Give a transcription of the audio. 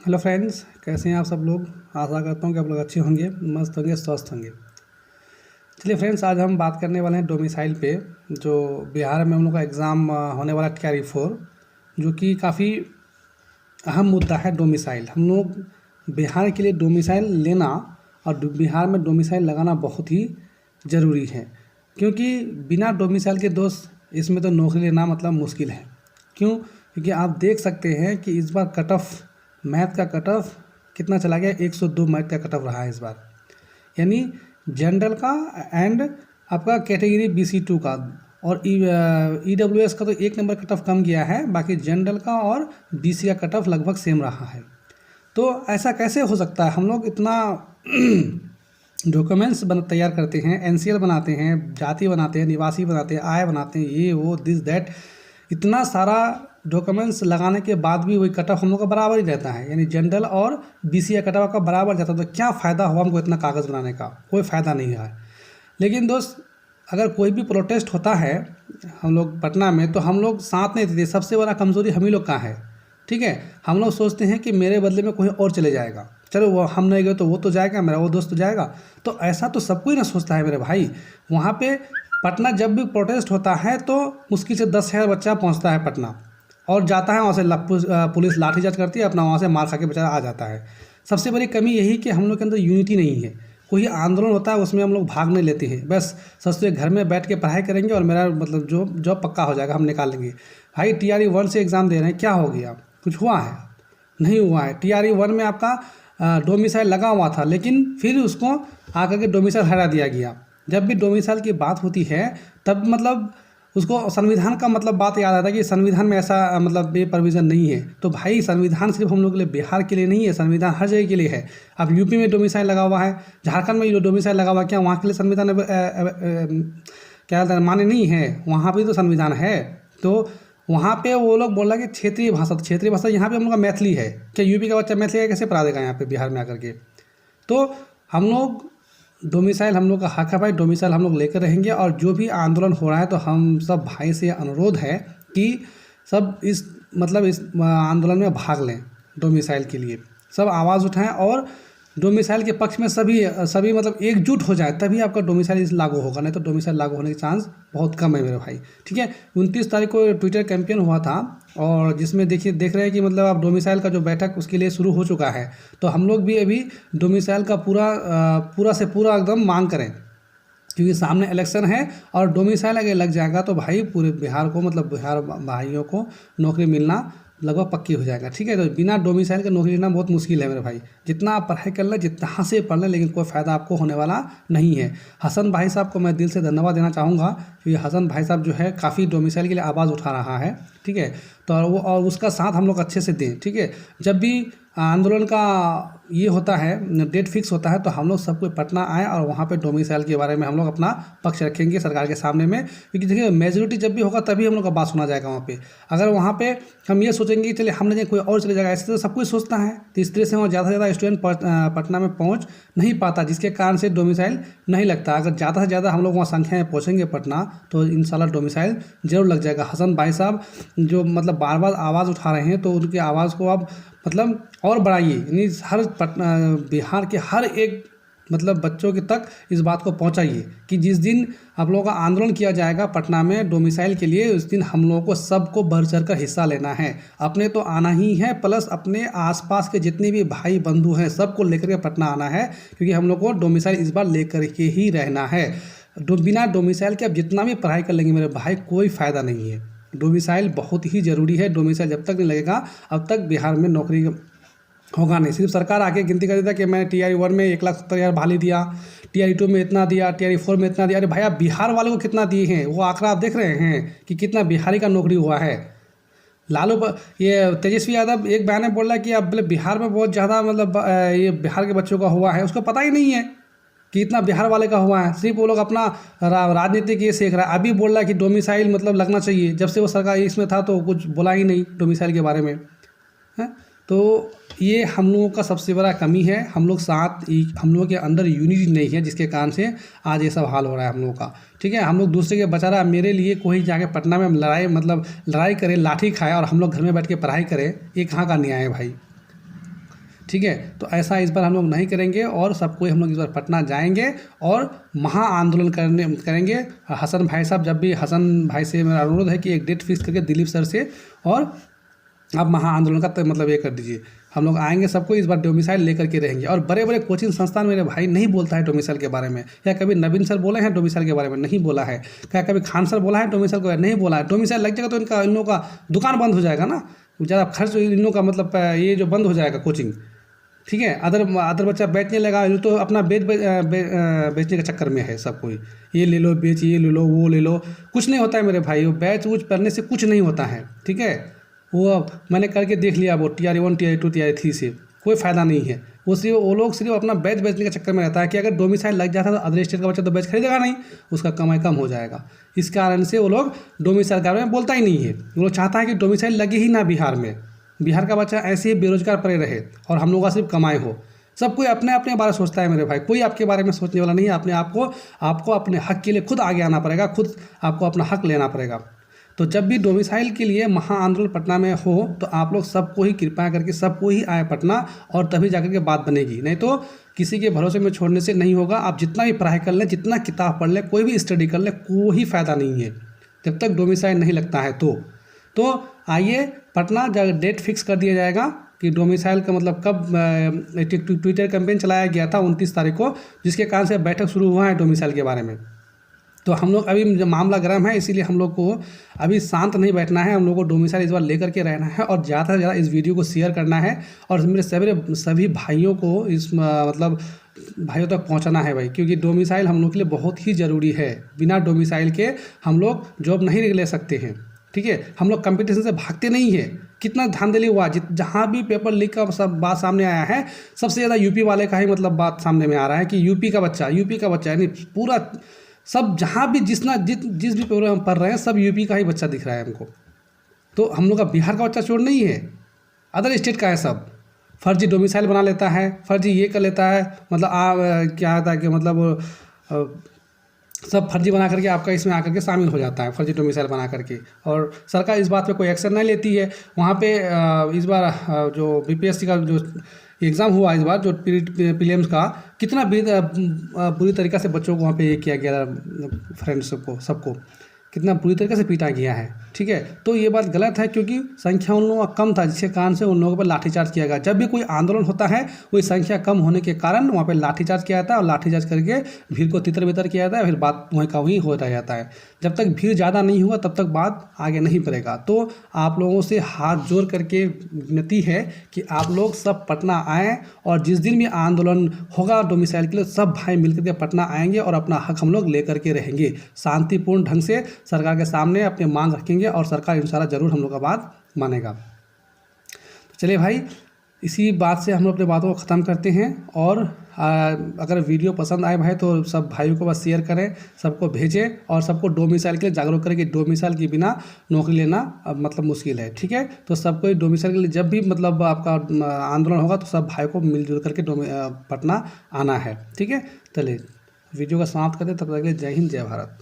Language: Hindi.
हेलो फ्रेंड्स, कैसे हैं आप सब लोग। आशा करता हूँ कि आप लोग अच्छे होंगे, मस्त होंगे, स्वस्थ होंगे। चलिए फ्रेंड्स, आज हम बात करने वाले हैं डोमिसाइल पे। जो बिहार में हम लोग का एग्ज़ाम होने वाला TRE 4, जो कि काफ़ी अहम मुद्दा है। डोमिसाइल हम लोग बिहार के लिए डोमिसाइल लेना और बिहार में डोमिसाइल लगाना बहुत ही ज़रूरी है, क्योंकि बिना डोमिसाइल के दोस्त इसमें तो नौकरी लेना मतलब मुश्किल है। क्यों? क्योंकि आप देख सकते हैं कि इस बार कट ऑफ मैथ का कट ऑफ कितना चला गया, 102 मैथ का कट ऑफ रहा है इस बार। यानी जनरल का एंड आपका कैटेगरी BC2 का और EWS का तो 1 नंबर कट ऑफ कम गया है, बाकी जनरल का और BC का कट ऑफ लगभग सेम रहा है। तो ऐसा कैसे हो सकता है? हम लोग इतना डॉक्यूमेंट्स तैयार करते हैं, NCL बनाते हैं, जाति बनाते हैं, निवासी बनाते हैं, आय बनाते हैं, ये वो दिस दैट, इतना सारा डॉक्यूमेंट्स लगाने के बाद भी वही कट ऑफ हम लोग का बराबर ही रहता है। यानी जनरल और BC का कट ऑफ का बराबर जाता है। तो क्या फ़ायदा हुआ हमको इतना कागज़ बनाने का? कोई फ़ायदा नहीं है। लेकिन दोस्त, अगर कोई भी प्रोटेस्ट होता है हम लोग पटना में, तो हम लोग साथ नहीं देते। सबसे बड़ा कमज़ोरी हम ही लोग का है। ठीक है, हम लोग सोचते हैं कि मेरे बदले में कोई और चले जाएगा, चलो वो हम नहीं गए तो वो तो जाएगा, मेरा वो दोस्त तो जाएगा। तो ऐसा तो सब कोई ना सोचता है मेरे भाई। वहाँ पे पटना जब भी प्रोटेस्ट होता है तो मुश्किल से 10,000 बच्चा पहुँचता है पटना और जाता है वहाँ से। पुलिस लाठीचार्ज करती है, अपना वहाँ से मार खा के बेचारा आ जाता है। सबसे बड़ी कमी यही कि हम लोग के अंदर यूनिटी नहीं है। कोई आंदोलन होता है उसमें हम लोग भाग नहीं लेते हैं। बस सोचते घर में बैठ के पढ़ाई करेंगे और मेरा मतलब जो जॉब पक्का हो जाएगा, हम निकाल लेंगे। भाई TRE 1 से एग्ज़ाम दे रहे हैं, क्या हो गया? कुछ हुआ है? नहीं हुआ है। TRE 1 में आपका डोमिसाइल लगा हुआ था, लेकिन फिर उसको आकर के डोमिसाइल हटा दिया गया। जब भी डोमिसाइल की बात होती है तब मतलब उसको संविधान का मतलब बात याद आता है कि संविधान में ऐसा मतलब ये प्रोविज़न नहीं है। तो भाई संविधान सिर्फ हम लोग के लिए, बिहार के लिए नहीं है, संविधान हर जगह के लिए है। अब यूपी में डोमिसाइल लगा हुआ है, झारखंड में डोमिसाइल लगा हुआ है, क्या वहाँ के लिए संविधान क्या मान्य नहीं है? वहाँ भी तो संविधान है। तो वहाँ पे वो लोग बोल रहा है कि क्षेत्रीय भाषा, तो क्षेत्रीय भाषा यहाँ पे हम लोग का मैथिली है। क्या यूपी का बच्चा मैथिली कैसे पढ़ा देगा यहाँ पे बिहार में आकर के? तो हम लोग डोमिसाइल हम लोग का हक है भाई, डोमिसाइल हम लोग लेकर रहेंगे। और जो भी आंदोलन हो रहा है तो हम सब भाई से अनुरोध है कि सब इस आंदोलन में भाग लें। डोमिसाइल के लिए सब आवाज़ उठाएं और डोमिसाइल के पक्ष में सभी मतलब एकजुट हो जाए, तभी आपका डोमिसाइल इस लागू होगा। नहीं तो डोमिसाइल लागू होने के चांस बहुत कम है मेरे भाई। ठीक है, 29 तारीख को ट्विटर कैंपेन हुआ था और जिसमें देख रहे हैं कि मतलब अब डोमिसाइल का जो बैठक उसके लिए शुरू हो चुका है। तो हम लोग भी अभी डोमिसाइल का पूरा से पूरा एकदम मांग करें, क्योंकि सामने इलेक्शन है और डोमिसाइल अगर लग जाएगा तो भाई पूरे बिहार को मतलब बिहार भाइयों को नौकरी मिलना लगभग पक्की हो जाएगा। ठीक है, तो बिना डोमिसाइल का नौकरी लेना बहुत मुश्किल है मेरे भाई। जितना आप पढ़ाई कर लें, जितना से पढ़ लें, लेकिन कोई फ़ायदा आपको होने वाला नहीं है। हसन भाई साहब को मैं दिल से धन्यवाद देना चाहूँगा, क्योंकि हसन भाई साहब जो है काफ़ी डोमिसाइल के लिए आवाज़ उठा रहा है। ठीक है, तो वो और उसका साथ हम लोग अच्छे से दें। ठीक है, जब भी आंदोलन का ये होता है, डेट फिक्स होता है, तो हम लोग सब कोई पटना आए और वहाँ पे डोमिसाइल के बारे में हम लोग अपना पक्ष रखेंगे सरकार के सामने में। क्योंकि देखिए, मेजोरिटी जब भी होगा तभी हम लोग का बात सुना जाएगा वहाँ पे। अगर वहाँ पे हम ये सोचेंगे कि चलिए हम नहीं, कोई और चले जाएगा, ऐसे तो सब कुछ सोचता है। तो इस तरह से वहाँ ज़्यादा से ज़्यादा स्टूडेंट पटना में पहुँच नहीं पाता, जिसके कारण से डोमिसाइल नहीं लगता। अगर ज़्यादा से ज़्यादा हम लोग वहाँ संख्या में पहुँचेंगे पटना, तो इंशाल्लाह डोमिसाइल जरूर लग जाएगा। हसन भाई साहब जो मतलब बार बार आवाज़ उठा रहे हैं, तो उनकी आवाज़ को आप मतलब और बढ़ाइए। यानी हर बिहार के हर एक मतलब बच्चों के तक इस बात को पहुंचाइए कि जिस दिन आप लोगों का आंदोलन किया जाएगा पटना में डोमिसाइल के लिए, उस दिन हम लोगों को सबको बढ़ चढ़ कर हिस्सा लेना है। अपने तो आना ही है, प्लस अपने आसपास के जितने भी भाई बंधु हैं सबको लेकर के पटना आना है, क्योंकि हम लोग को डोमिसाइल इस बार लेकर के ही रहना है। बिना डोमिसाइल के आप जितना भी पढ़ाई कर लेंगे मेरे भाई, कोई फ़ायदा नहीं है। डोमिसाइल बहुत ही ज़रूरी है। डोमिसाइल जब तक नहीं लगेगा अब तक बिहार में नौकरी होगा नहीं। सिर्फ सरकार आके गिनती कर देता कि मैं TRE 1 में 1,70,000 बहाली दिया, TRE 2 में इतना दिया, TRE 4 में इतना दिया। अरे भाई, आप बिहार वाले को कितना दिए हैं वो आंकड़ा आप देख रहे हैं कि कितना बिहारी का नौकरी हुआ है। ये तेजस्वी यादव एक बयान में बोल रहा है कि अब मतलब बिहार में बहुत ज़्यादा मतलब ये बिहार के बच्चों का हुआ है, उसको पता ही नहीं है कि इतना बिहार वाले का हुआ है। सिर्फ वो लोग अपना राजनीतिक ये सीख रहा है। अभी बोल रहा है कि डोमिसाइल मतलब लगना चाहिए, जब से वो सरकार इसमें था तो कुछ बोला ही नहीं डोमिसाइल के बारे में है। तो ये हम लोगों का सबसे बड़ा कमी है। हम लोगों के अंदर यूनिटी नहीं है, जिसके कारण से आज ये सब हाल हो रहा है हम लोगों का। ठीक है, हम लोग दूसरे के बचा रहा है, मेरे लिए कोई जाके पटना में लड़ाई करे, लाठी खाए और हम लोग घर में बैठ के पढ़ाई करें, ये कहाँ का न्याय है भाई? ठीक है। तो ऐसा इस बार हम लोग नहीं करेंगे और सबको हम लोग इस बार पटना जाएंगे और महा आंदोलन करेंगे। हसन भाई साहब, जब भी हसन भाई से मेरा अनुरोध है कि एक डेट फिक्स करके दिलीप सर से, और आप महा आंदोलन का मतलब ये कर दीजिए। हम लोग आएंगे, सबको इस बार डोमिसाइल लेकर के रहेंगे। और बड़े बड़े कोचिंग संस्थान मेरे भाई नहीं बोलता है डोमिसाइल के बारे में। क्या कभी नवीन सर बोले हैं डोमिसाइल के बारे में? नहीं बोला है। क्या कभी खान सर बोला है डोमिसाइल के बारे में? नहीं बोला है। डोमिसाइल लग जाएगा तो इन लोगों का दुकान बंद हो जाएगा ना, ज़्यादा खर्च इन लोगों का मतलब ये जो बंद हो जाएगा कोचिंग, ठीक है। अदर बच्चा बेचने लगा, ये तो अपना बेचने के चक्कर में है सब कोई। ये ले लो बेच, ये ले लो वो ले लो, कुछ नहीं होता है मेरे भाई। वो बैच वूच पढ़ने से कुछ नहीं होता है, ठीक है। वो मैंने करके देख लिया, वो TR1 TR2 TR3 से कोई फ़ायदा नहीं है। वो लोग सिर्फ अपना बैच बेचने के चक्कर में रहता है कि अगर डोमिसाइल लग जाता है तो अदर स्टेट का बच्चा तो बैच खरीदेगा नहीं, उसका कमाई कम हो जाएगा। इस कारण से वो लोग डोमिसाइल के बारे में बोलता ही नहीं है। वो लोग चाहता है कि डोमिसाइल लगे ही ना बिहार में, बिहार का बच्चा ऐसे ही बेरोजगार पड़े रहे और हम लोग का सिर्फ कमाई हो। सब कोई अपने अपने बारे में सोचता है मेरे भाई, कोई आपके बारे में सोचने वाला नहीं है। अपने आपको अपने हक के लिए खुद आगे आना पड़ेगा, खुद आपको अपना हक लेना पड़ेगा। तो जब भी डोमिसाइल के लिए महा आंदोलन पटना में हो तो आप लोग सबको ही कृपया करके सबको ही आए पटना, और तभी जाकर के बात बनेगी। नहीं तो किसी के भरोसे में छोड़ने से नहीं होगा। आप जितना भी पढ़ाई कर लें, जितना किताब पढ़ लें, कोई भी स्टडी कर लें, कोई फ़ायदा नहीं है जब तक डोमिसाइल नहीं लगता है। तो आइए पटना डेट फिक्स कर दिया जाएगा कि डोमिसाइल का मतलब कब। ट्विटर कैंपेन चलाया गया था 29 तारीख को, जिसके कारण से बैठक शुरू हुआ है डोमिसाइल के बारे में। तो हम लोग अभी जब मामला गर्म है, इसीलिए हम लोग को अभी शांत नहीं बैठना है। हम लोग को डोमिसाइल इस बार लेकर के रहना है और ज़्यादा से ज़्यादा इस वीडियो को शेयर करना है और मेरे सभी भाइयों को इस मतलब भाइयों तक पहुंचाना है भाई, क्योंकि डोमिसाइल हम लोग के लिए बहुत ही ज़रूरी है। बिना डोमिसाइल के हम लोग जॉब नहीं ले सकते हैं, ठीक है। हम लोग कंपटीशन से भागते नहीं है। कितना धांधली हुआ, जहाँ भी पेपर लीक का सब बात सामने आया है, सबसे ज़्यादा यूपी वाले का ही मतलब बात सामने में आ रहा है कि यूपी का बच्चा यानी पूरा सब जहाँ भी जिस भी पेपर हम पढ़ रहे हैं सब यूपी का ही बच्चा दिख रहा है हमको। तो हम लोग का बिहार का बच्चा चोर नहीं है, अदर स्टेट का है। सब फर्जी डोमिसाइल बना लेता है, फर्जी ये कर लेता है, मतलब क्या होता है कि मतलब सब फर्जी बना करके आपका इसमें आकर के शामिल हो जाता है, फर्जी डोमिसाइल बना करके। और सरकार इस बात पे कोई एक्शन नहीं लेती है। वहाँ पे इस बार जो BPSC का जो एग्ज़ाम हुआ इस बार, जो प्रीलिम्स का, कितना बुरी तरीक़ा से बच्चों को वहाँ पे ये किया गया, फ्रेंड्स को सबको कितना बुरी तरीके से पीटा गया है, ठीक है। तो ये बात गलत है, क्योंकि संख्या उन लोगों का कम था, जिसके कारण से उन लोगों पर लाठीचार्ज किया गया। जब भी कोई आंदोलन होता है, वही संख्या कम होने के कारण वहाँ पे लाठीचार्ज किया जाता है और लाठीचार्ज करके भीड़ को तितर बितर किया जाता है, फिर बात वहीं का वहीं हो रह जाता है। जब तक भीड़ ज़्यादा नहीं हुआ तब तक बात आगे नहीं बढ़ेगा। तो आप लोगों से हाथ जोड़ करके विनती है कि आप लोग सब पटना आएँ, और जिस दिन भी आंदोलन होगा डोमिसाइल के लिए, सब भाई मिलकर के पटना आएंगे और अपना हक हम लोग लेकर के रहेंगे। शांतिपूर्ण ढंग से सरकार के सामने अपने मांग रखेंगे और सरकार इंशाल्लाह ज़रूर हम लोग का बात मानेगा। तो चलिए भाई, इसी बात से हम लोग अपने बातों को ख़त्म करते हैं। और अगर वीडियो पसंद आए भाई तो सब भाइयों को बस शेयर करें, सबको भेजें और सबको डोमिसाइल के लिए जागरूक करें कि डोमिसाइल के बिना नौकरी लेना अब मतलब मुश्किल है, ठीक है। तो सबको डोमिसाइल के लिए जब भी मतलब आपका आंदोलन होगा तो सब भाई को मिलजुल करके पटना आना है, ठीक है। चलिए वीडियो का समाप्त करते, तब तक के लिए जय हिंद जय भारत।